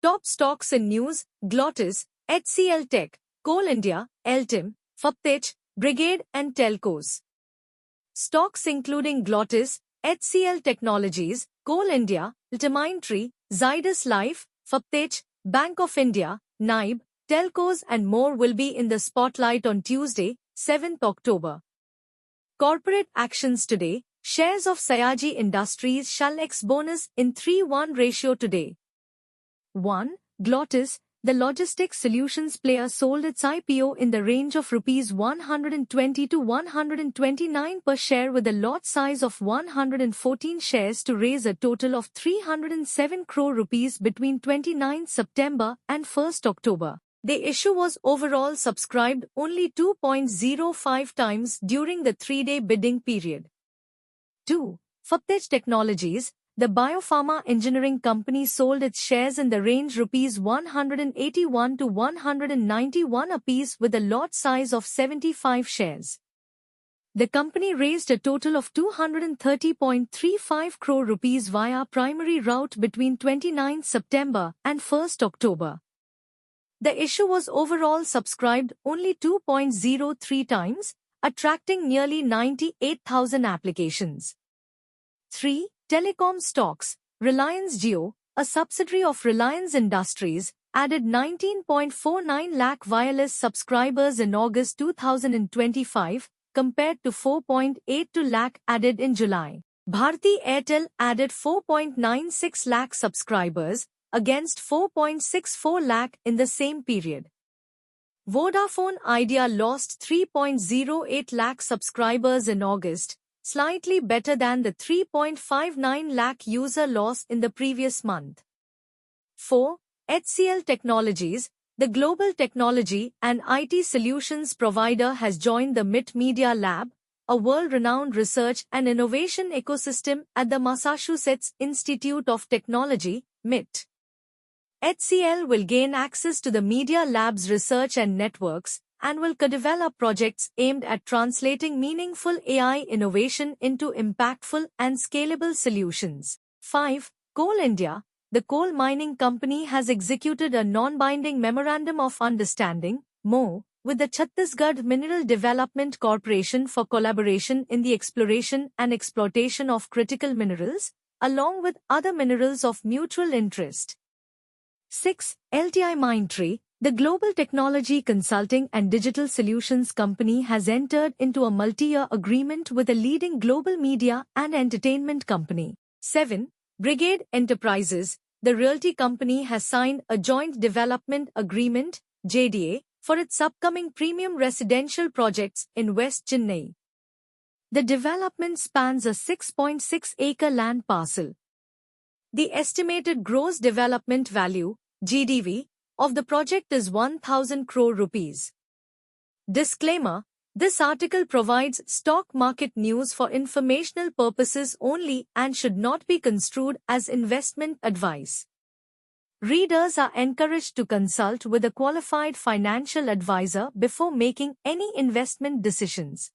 Top stocks in news: Glottis, HCL Tech, Coal India, Eltim, Faptech, Brigade and Telcos. Stocks including Glottis, HCL Technologies, Coal India, Ultimaintree, Zydus Life, Faptech, Bank of India, NIBE, Telcos and more will be in the spotlight on Tuesday, 7th October. Corporate actions today: shares of Sayaji Industries shall ex-bonus in 3:1 ratio today. 1. Glottis, the logistics solutions player, sold its IPO in the range of Rs 120 to 129 per share with a lot size of 114 shares to raise a total of 307 crore rupees between 29 September and 1st October. The issue was overall subscribed only 2.05 times during the 3-day bidding period. 2. Faptech Technologies, the biopharma engineering company, sold its shares in the range Rs 181 to 191 apiece with a lot size of 75 shares. The company raised a total of 230.35 crore rupees via primary route between 29 September and 1st October. The issue was overall subscribed only 2.03 times, attracting nearly 98,000 applications. 3. Telecom stocks: Reliance Jio, a subsidiary of Reliance Industries, added 19.49 lakh wireless subscribers in August 2025, compared to 4.82 lakh added in July. Bharti Airtel added 4.96 lakh subscribers, against 4.64 lakh in the same period. Vodafone Idea lost 3.08 lakh subscribers in August, slightly better than the 3.59 lakh user loss in the previous month. 4. HCL Technologies, the global technology and IT solutions provider, has joined the MIT Media Lab, a world-renowned research and innovation ecosystem at the Massachusetts Institute of Technology, MIT. HCL will gain access to the Media Lab's research and networks, and will co-develop projects aimed at translating meaningful AI innovation into impactful and scalable solutions. 5. Coal India, the coal mining company, has executed a non-binding Memorandum of Understanding, MoU, with the Chhattisgarh Mineral Development Corporation for collaboration in the exploration and exploitation of critical minerals, along with other minerals of mutual interest. 6. LTIMindtree, the global technology consulting and digital solutions company, has entered into a multi-year agreement with a leading global media and entertainment company. 7. Brigade Enterprises, the realty company, has signed a joint development agreement, JDA, for its upcoming premium residential projects in West Chennai. The development spans a 6.6-acre land parcel. The estimated gross development value, GDV, of the project is 1,000 crore rupees. Disclaimer: this article provides stock market news for informational purposes only and should not be construed as investment advice. Readers are encouraged to consult with a qualified financial advisor before making any investment decisions.